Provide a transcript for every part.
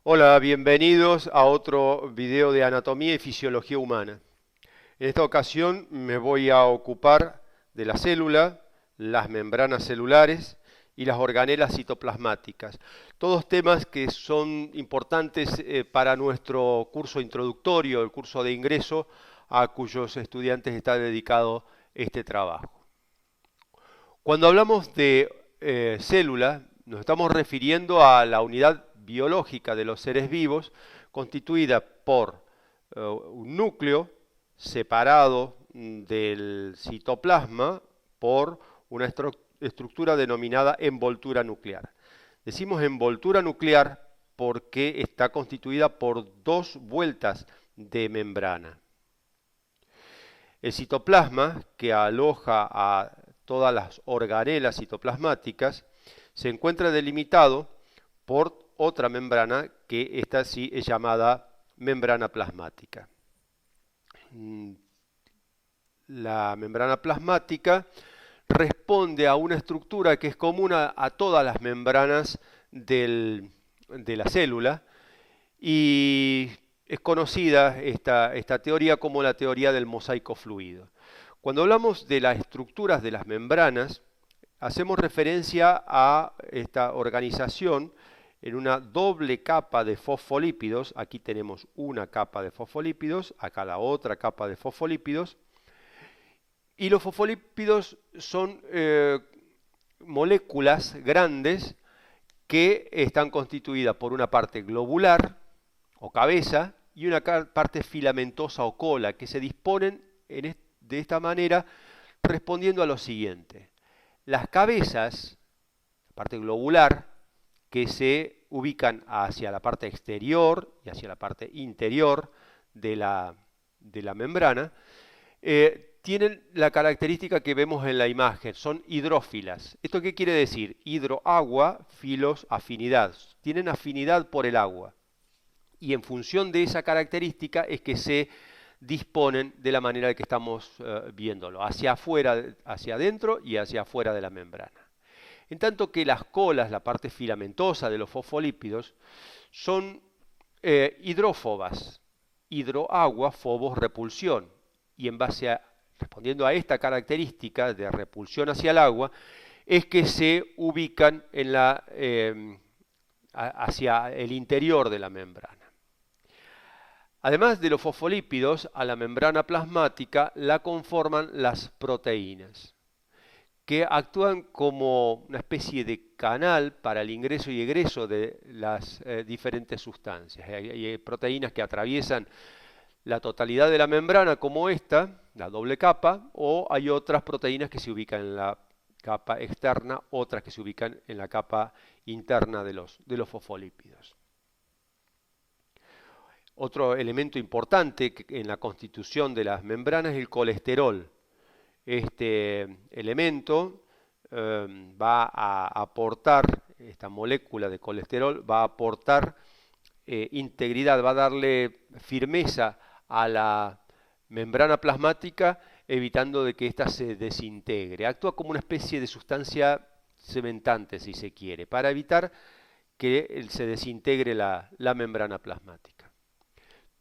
Hola, bienvenidos a otro video de anatomía y fisiología humana. En esta ocasión me voy a ocupar de la célula, las membranas celulares y las organelas citoplasmáticas. Todos temas que son importantes para nuestro curso introductorio, el curso de ingreso a cuyos estudiantes está dedicado este trabajo. Cuando hablamos de célula, nos estamos refiriendo a la unidad biológica de los seres vivos constituida por un núcleo separado del citoplasma por una estructura denominada envoltura nuclear. Decimos envoltura nuclear porque está constituida por dos vueltas de membrana. El citoplasma, que aloja a todas las organelas citoplasmáticas, se encuentra delimitado por otra membrana que esta sí es llamada membrana plasmática. La membrana plasmática responde a una estructura que es común a todas las membranas de la célula y es conocida esta teoría como la teoría del mosaico fluido. Cuando hablamos de las estructuras de las membranas, hacemos referencia a esta organización en una doble capa de fosfolípidos. Aquí tenemos una capa de fosfolípidos, acá la otra capa de fosfolípidos. Y los fosfolípidos son moléculas grandes que están constituidas por una parte globular o cabeza y una parte filamentosa o cola que se disponen de esta manera respondiendo a lo siguiente. Las cabezas, la parte globular, que se ubican hacia la parte exterior y hacia la parte interior de la membrana, tienen la característica que vemos en la imagen, son hidrófilas. ¿Esto qué quiere decir? Hidro, agua, filos, afinidad. Tienen afinidad por el agua. Y en función de esa característica es que se disponen de la manera que estamos viéndolo, hacia afuera, hacia adentro y hacia afuera de la membrana. En tanto que las colas, la parte filamentosa de los fosfolípidos, son hidrófobas, hidroagua, fobos, repulsión. Y en base a, respondiendo a esta característica de repulsión hacia el agua, es que se ubican en hacia el interior de la membrana. Además de los fosfolípidos, a la membrana plasmática la conforman las proteínas, que actúan como una especie de canal para el ingreso y egreso de las diferentes sustancias. Hay proteínas que atraviesan la totalidad de la membrana como esta, la doble capa, o hay otras proteínas que se ubican en la capa externa, otras que se ubican en la capa interna de los fosfolípidos. Otro elemento importante en la constitución de las membranas es el colesterol. Este elemento va a aportar, esta molécula de colesterol va a aportar integridad, va a darle firmeza a la membrana plasmática, evitando de que ésta se desintegre. Actúa como una especie de sustancia cementante, si se quiere, para evitar que se desintegre la membrana plasmática.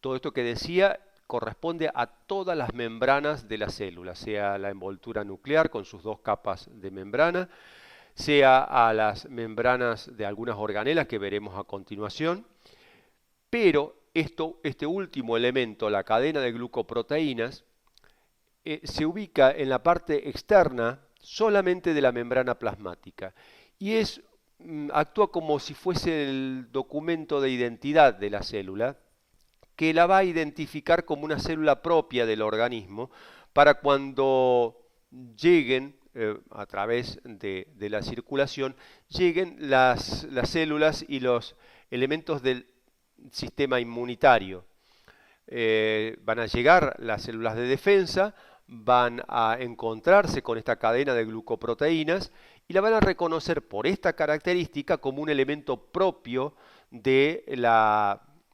Todo esto que decía corresponde a todas las membranas de la célula, sea la envoltura nuclear con sus dos capas de membrana, sea a las membranas de algunas organelas que veremos a continuación, pero este último elemento, la cadena de glucoproteínas, se ubica en la parte externa solamente de la membrana plasmática y actúa como si fuese el documento de identidad de la célula, que la va a identificar como una célula propia del organismo para cuando lleguen, a través de la circulación, lleguen las células y los elementos del sistema inmunitario. Van a llegar las células de defensa, van a encontrarse con esta cadena de glucoproteínas y la van a reconocer por esta característica como un elemento propio de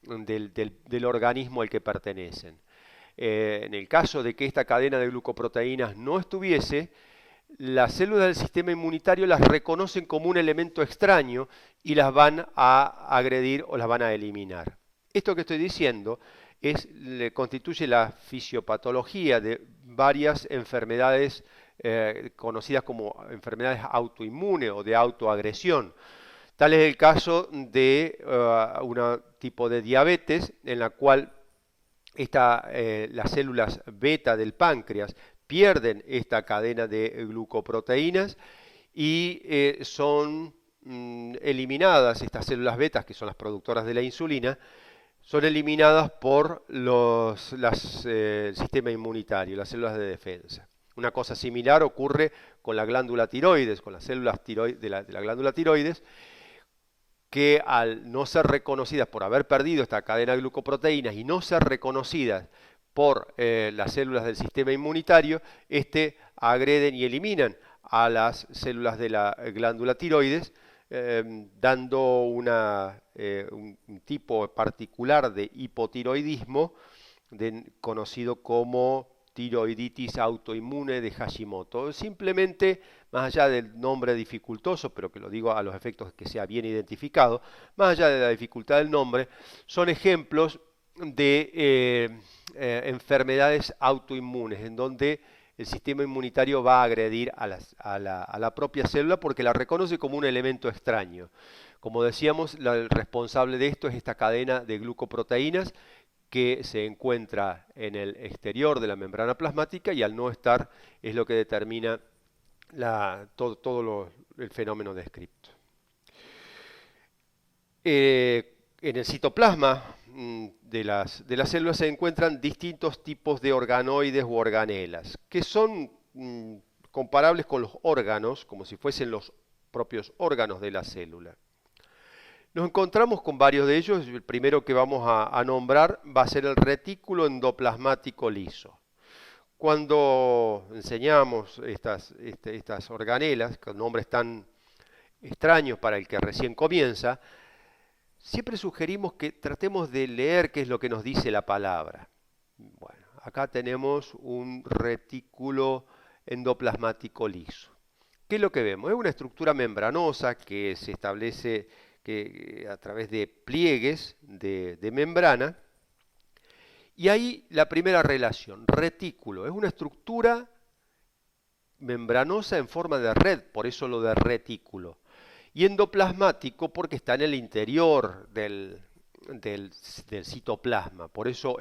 del organismo al que pertenecen. En el caso de que esta cadena de glucoproteínas no estuviese, las células del sistema inmunitario las reconocen como un elemento extraño y las van a agredir o las van a eliminar. Esto que estoy diciendo constituye la fisiopatología de varias enfermedades conocidas como enfermedades autoinmunes o de autoagresión. Tal es el caso de un tipo de diabetes en la cual las células beta del páncreas pierden esta cadena de glucoproteínas y son eliminadas estas células betas, que son las productoras de la insulina, son eliminadas por el sistema inmunitario, las células de defensa. Una cosa similar ocurre con la glándula tiroides, con las células de la glándula tiroides, que al no ser reconocidas por haber perdido esta cadena de glucoproteínas y no ser reconocidas por las células del sistema inmunitario, agreden y eliminan a las células de la glándula tiroides, dando un tipo particular de hipotiroidismo conocido como tiroiditis autoinmune de Hashimoto. Simplemente, más allá del nombre dificultoso, pero que lo digo a los efectos que sea bien identificado, más allá de la dificultad del nombre, son ejemplos de enfermedades autoinmunes, en donde el sistema inmunitario va a agredir a la propia célula porque la reconoce como un elemento extraño. Como decíamos, el responsable de esto es esta cadena de glucoproteínas que se encuentra en el exterior de la membrana plasmática y al no estar es lo que determina todo el fenómeno descrito. En el citoplasma de las células se encuentran distintos tipos de organoides u organelas, que son comparables con los órganos, como si fuesen los propios órganos de la célula. Nos encontramos con varios de ellos. El primero que vamos a nombrar va a ser el retículo endoplasmático liso. Cuando enseñamos estas organelas, con nombres tan extraños para el que recién comienza, siempre sugerimos que tratemos de leer qué es lo que nos dice la palabra. Bueno, acá tenemos un retículo endoplasmático liso. ¿Qué es lo que vemos? Es una estructura membranosa que se establece a través de pliegues de membrana. Y ahí la primera relación, retículo, es una estructura membranosa en forma de red, por eso lo de retículo. Y endoplasmático porque está en el interior del citoplasma. Por eso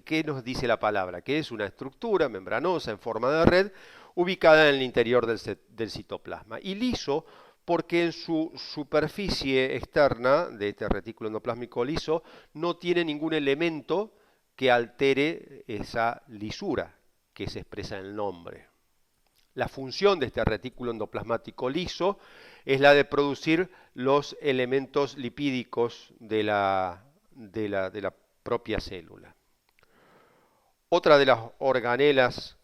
¿qué nos dice la palabra? Que es una estructura membranosa en forma de red ubicada en el interior del citoplasma. Y liso porque en su superficie externa de este retículo endoplásmico liso no tiene ningún elemento que altere esa lisura que se expresa en el nombre. La función de este retículo endoplasmático liso es la de producir los elementos lipídicos de la propia célula. Otra de las organelas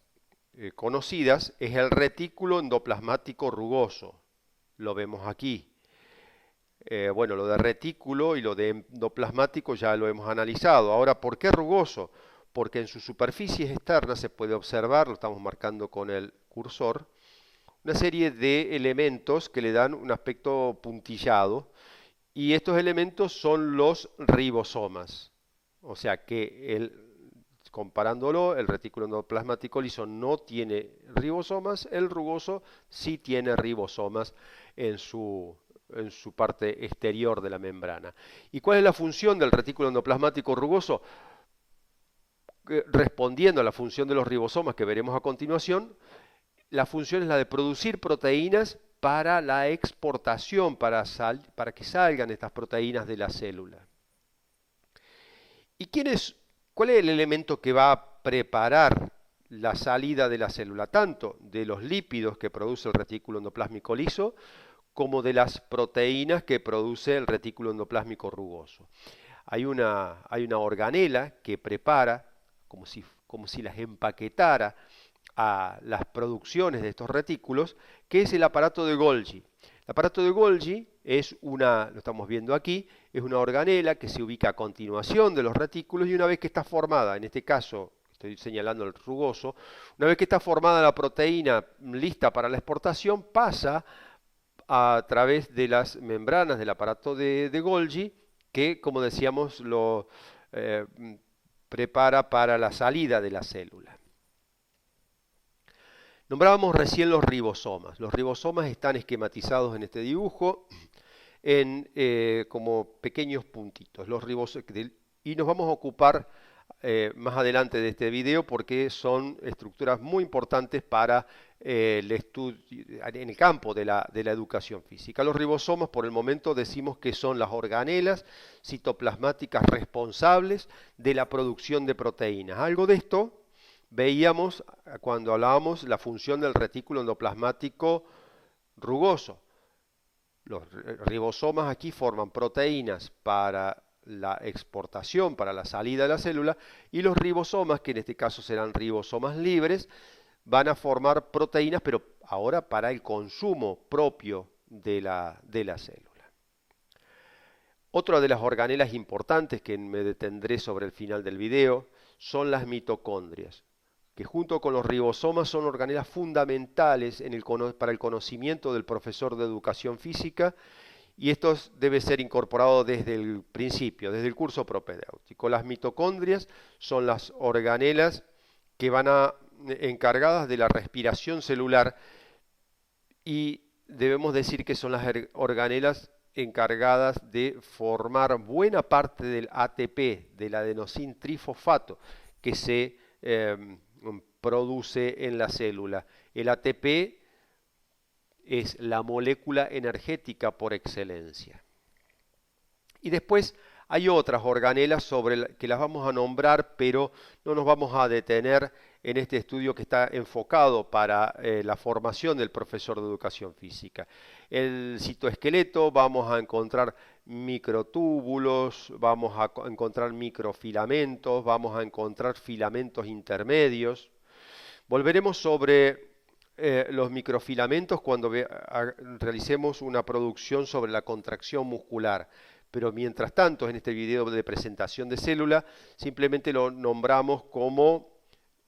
conocidas es el retículo endoplasmático rugoso. Lo vemos aquí. Bueno, lo de retículo y lo de endoplasmático ya lo hemos analizado. Ahora, ¿por qué rugoso? Porque en sus superficies externas se puede observar, lo estamos marcando con el cursor, una serie de elementos que le dan un aspecto puntillado, y estos elementos son los ribosomas. O sea que comparándolo, el retículo endoplasmático liso no tiene ribosomas, el rugoso sí tiene ribosomas en su parte exterior de la membrana. ¿Y cuál es la función del retículo endoplasmático rugoso? Respondiendo a la función de los ribosomas que veremos a continuación, la función es la de producir proteínas para la exportación, para que salgan estas proteínas de la célula. ¿Y cuál es el elemento que va a preparar la salida de la célula? Tanto de los lípidos que produce el retículo endoplásmico liso, como de las proteínas que produce el retículo endoplásmico rugoso. Hay una organela que prepara, como si las empaquetara a las producciones de estos retículos, que es el aparato de Golgi. El aparato de Golgi lo estamos viendo aquí, es una organela que se ubica a continuación de los retículos, y una vez que está formada, en este caso estoy señalando el rugoso, una vez que está formada la proteína lista para la exportación, pasa a través de las membranas del aparato de Golgi, que, como decíamos, lo eh, prepara para la salida de la célula. Nombrábamos recién los ribosomas. Los ribosomas están esquematizados en este dibujo como pequeños puntitos. Y nos vamos a ocupar más adelante de este video porque son estructuras muy importantes para el estudio en el campo de la educación física. Los ribosomas, por el momento, decimos que son las organelas citoplasmáticas responsables de la producción de proteínas. Algo de esto veíamos cuando hablábamos la función del retículo endoplasmático rugoso. Los ribosomas aquí forman proteínas para la exportación, para la salida de la célula, y los ribosomas, que en este caso serán ribosomas libres, van a formar proteínas, pero ahora para el consumo propio de la célula. Otra de las organelas importantes que me detendré sobre el final del video son las mitocondrias, que junto con los ribosomas son organelas fundamentales para el conocimiento del profesor de educación física, y esto debe ser incorporado desde el principio, desde el curso propedéutico. Las mitocondrias son las organelas que encargadas de la respiración celular, y debemos decir que son las organelas encargadas de formar buena parte del ATP, del adenosín trifosfato, que se produce en la célula. El ATP es la molécula energética por excelencia. Y después hay otras organelas que las vamos a nombrar, pero no nos vamos a detener en este estudio que está enfocado para la formación del profesor de educación física. El citoesqueleto, vamos a encontrar microtúbulos, vamos a encontrar microfilamentos, vamos a encontrar filamentos intermedios. Volveremos sobre los microfilamentos cuando realicemos una producción sobre la contracción muscular. Pero mientras tanto, en este video de presentación de célula, simplemente lo nombramos como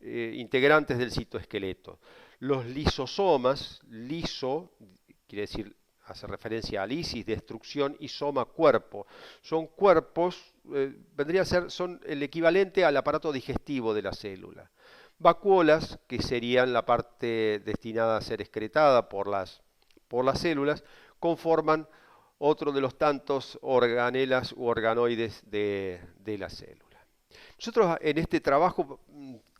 integrantes del citoesqueleto. Los lisosomas, liso quiere decir, hace referencia a lisis, destrucción, y soma, cuerpo. Son cuerpos, son el equivalente al aparato digestivo de la célula. Vacuolas, que serían la parte destinada a ser excretada por las células, conforman otro de los tantos organelas u organoides de la célula. Nosotros en este trabajo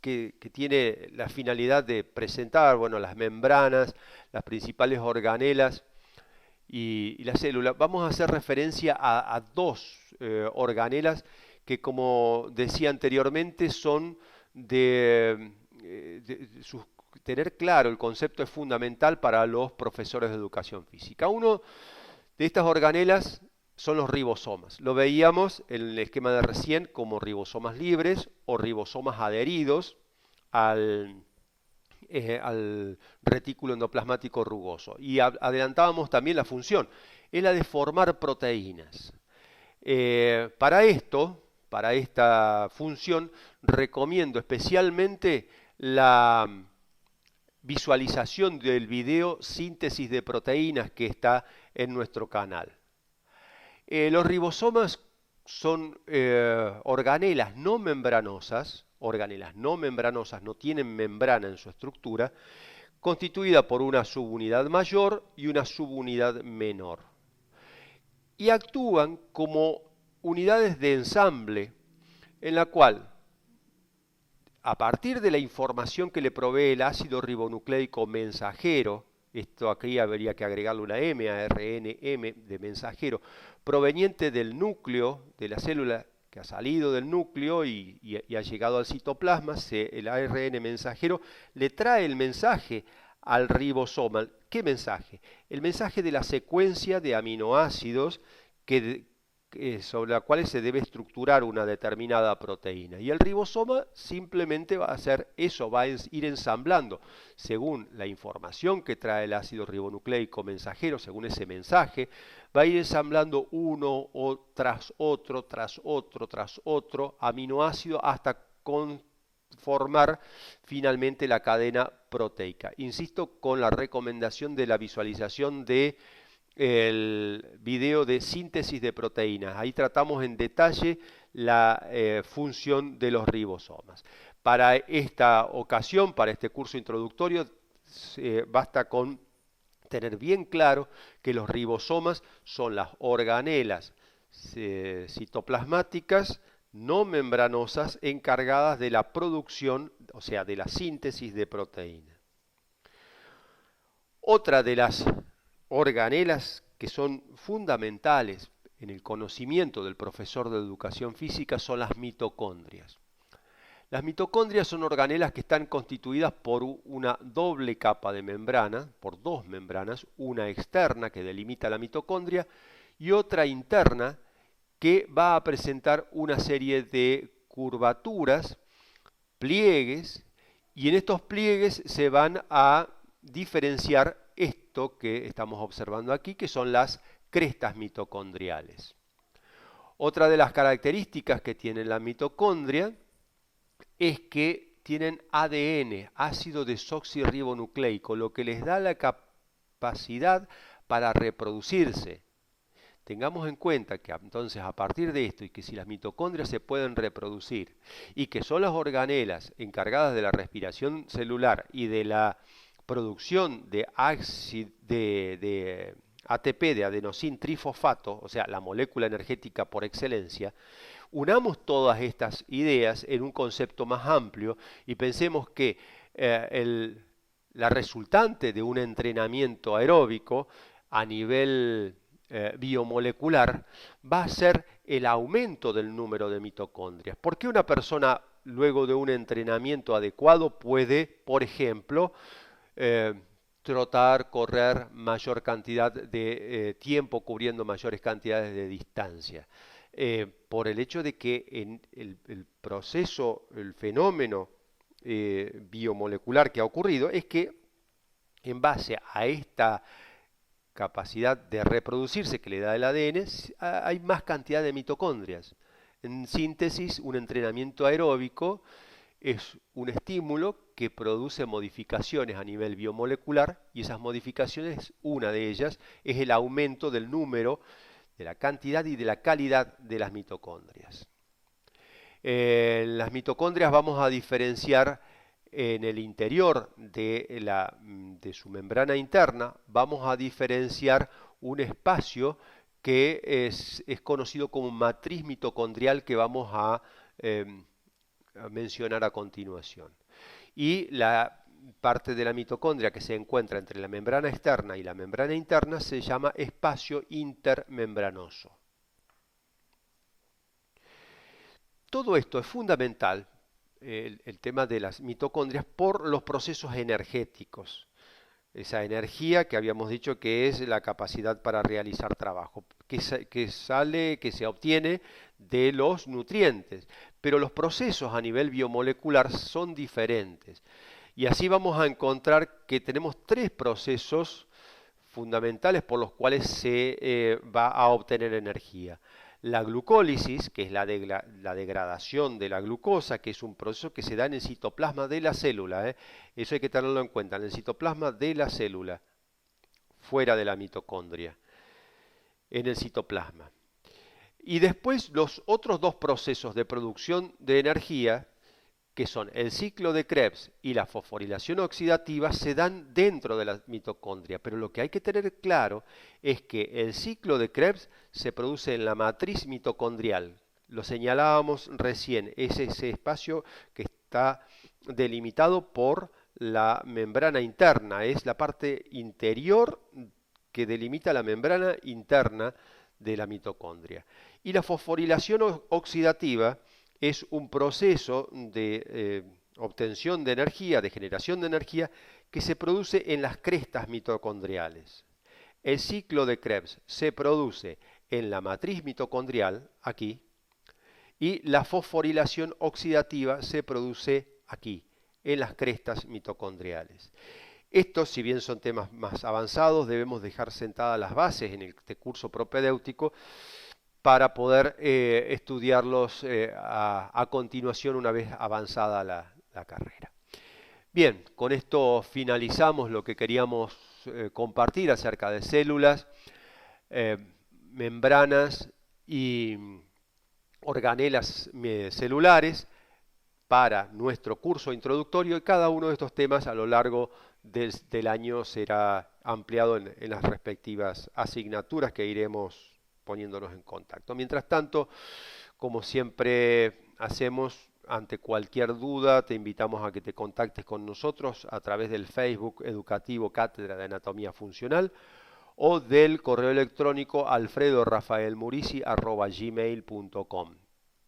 que tiene la finalidad de presentar las membranas, las principales organelas y la célula, vamos a hacer referencia a dos organelas que, como decía anteriormente, son tener claro el concepto es fundamental para los profesores de educación física. Uno de estas organelas son los ribosomas. Lo veíamos en el esquema de recién como ribosomas libres o ribosomas adheridos al retículo endoplasmático rugoso. Y adelantábamos también la función, es la de formar proteínas. Para esta función, recomiendo especialmente la visualización del video Síntesis de Proteínas que está en nuestro canal. Los ribosomas son organelas no membranosas, no tienen membrana en su estructura, constituida por una subunidad mayor y una subunidad menor. Y actúan como unidades de ensamble en la cual, a partir de la información que le provee el ácido ribonucleico mensajero, esto aquí habría que agregarle una M, ARNM de mensajero, proveniente del núcleo de la célula, que ha salido del núcleo y ha llegado al citoplasma, el ARN mensajero le trae el mensaje al ribosoma. ¿Qué mensaje? El mensaje de la secuencia de aminoácidos sobre la cual se debe estructurar una determinada proteína. Y el ribosoma simplemente va a hacer eso, va a ir ensamblando según la información que trae el ácido ribonucleico mensajero, según ese mensaje, va a ir ensamblando tras otro aminoácido hasta formar finalmente la cadena proteica. Insisto con la recomendación de la visualización de el video de síntesis de proteínas. Ahí tratamos en detalle la función de los ribosomas. Para esta ocasión, para este curso introductorio, basta con tener bien claro que los ribosomas son las organelas citoplasmáticas no membranosas encargadas de la producción, o sea, de la síntesis de proteína. Otra de las organelas que son fundamentales en el conocimiento del profesor de educación física son las mitocondrias. Las mitocondrias son organelas que están constituidas por una doble capa de membrana, por dos membranas, una externa que delimita la mitocondria y otra interna que va a presentar una serie de curvaturas, pliegues, y en estos pliegues se van a diferenciar esto que estamos observando aquí, que son las crestas mitocondriales. Otra de las características que tiene la mitocondria es que tienen ADN, ácido desoxirribonucleico, lo que les da la capacidad para reproducirse. Tengamos en cuenta que entonces a partir de esto y que si las mitocondrias se pueden reproducir y que son las organelas encargadas de la respiración celular y de la producción de ATP, de adenosín trifosfato, o sea, la molécula energética por excelencia, unamos todas estas ideas en un concepto más amplio y pensemos que la resultante de un entrenamiento aeróbico a nivel biomolecular va a ser el aumento del número de mitocondrias. ¿Por qué una persona luego de un entrenamiento adecuado puede, por ejemplo, trotar, correr mayor cantidad de tiempo cubriendo mayores cantidades de distancia? Por el hecho de que en el proceso, el fenómeno biomolecular que ha ocurrido es que en base a esta capacidad de reproducirse que le da el ADN, hay más cantidad de mitocondrias. En síntesis, un entrenamiento aeróbico es un estímulo que produce modificaciones a nivel biomolecular y esas modificaciones, una de ellas, es el aumento del número, de la cantidad y de la calidad de las mitocondrias. Las mitocondrias vamos a diferenciar en el interior de su membrana interna, vamos a diferenciar un espacio que es conocido como matriz mitocondrial que vamos a mencionar a continuación. Y la parte de la mitocondria que se encuentra entre la membrana externa y la membrana interna se llama espacio intermembranoso. Todo esto es fundamental, el tema de las mitocondrias, por los procesos energéticos. Esa energía que habíamos dicho que es la capacidad para realizar trabajo, que se obtiene de los nutrientes. Pero los procesos a nivel biomolecular son diferentes. Y así vamos a encontrar que tenemos tres procesos fundamentales por los cuales se va a obtener energía. La glucólisis, que es la degradación de la glucosa, que es un proceso que se da en el citoplasma de la célula. Eso hay que tenerlo en cuenta, en el citoplasma de la célula, fuera de la mitocondria, en el citoplasma. Y después los otros dos procesos de producción de energía, que son el ciclo de Krebs y la fosforilación oxidativa, se dan dentro de la mitocondria. Pero lo que hay que tener claro es que el ciclo de Krebs se produce en la matriz mitocondrial. Lo señalábamos recién, es ese espacio que está delimitado por la membrana interna, es la parte interior que delimita la membrana interna de la mitocondria. Y la fosforilación oxidativa es un proceso de obtención de energía, de generación de energía, que se produce en las crestas mitocondriales. El ciclo de Krebs se produce en la matriz mitocondrial, aquí, y la fosforilación oxidativa se produce aquí, en las crestas mitocondriales. Estos, si bien son temas más avanzados, debemos dejar sentadas las bases en este curso propedéutico para poder estudiarlos a continuación una vez avanzada la carrera. Bien, con esto finalizamos lo que queríamos compartir acerca de células, eh, membranas y organelas celulares para nuestro curso introductorio, y cada uno de estos temas a lo largo del año será ampliado en las respectivas asignaturas que iremos poniéndonos en contacto. Mientras tanto, como siempre hacemos, ante cualquier duda te invitamos a que te contactes con nosotros a través del Facebook educativo Cátedra de Anatomía Funcional o del correo electrónico alfredorafaelmurici@gmail.com.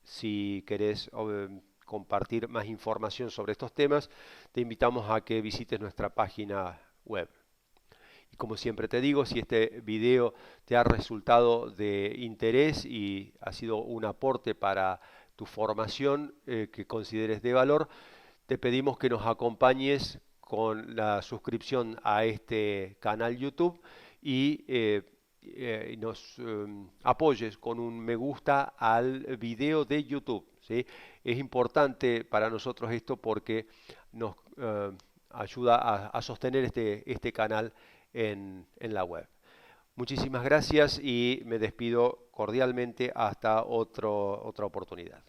Si querés compartir más información sobre estos temas, te invitamos a que visites nuestra página web. Y como siempre te digo, si este video te ha resultado de interés y ha sido un aporte para tu formación que consideres de valor, te pedimos que nos acompañes con la suscripción a este canal YouTube y nos apoyes con un me gusta al video de YouTube, ¿sí? Es importante para nosotros esto porque nos ayuda a sostener este canal en la web. Muchísimas gracias y me despido cordialmente hasta otra oportunidad.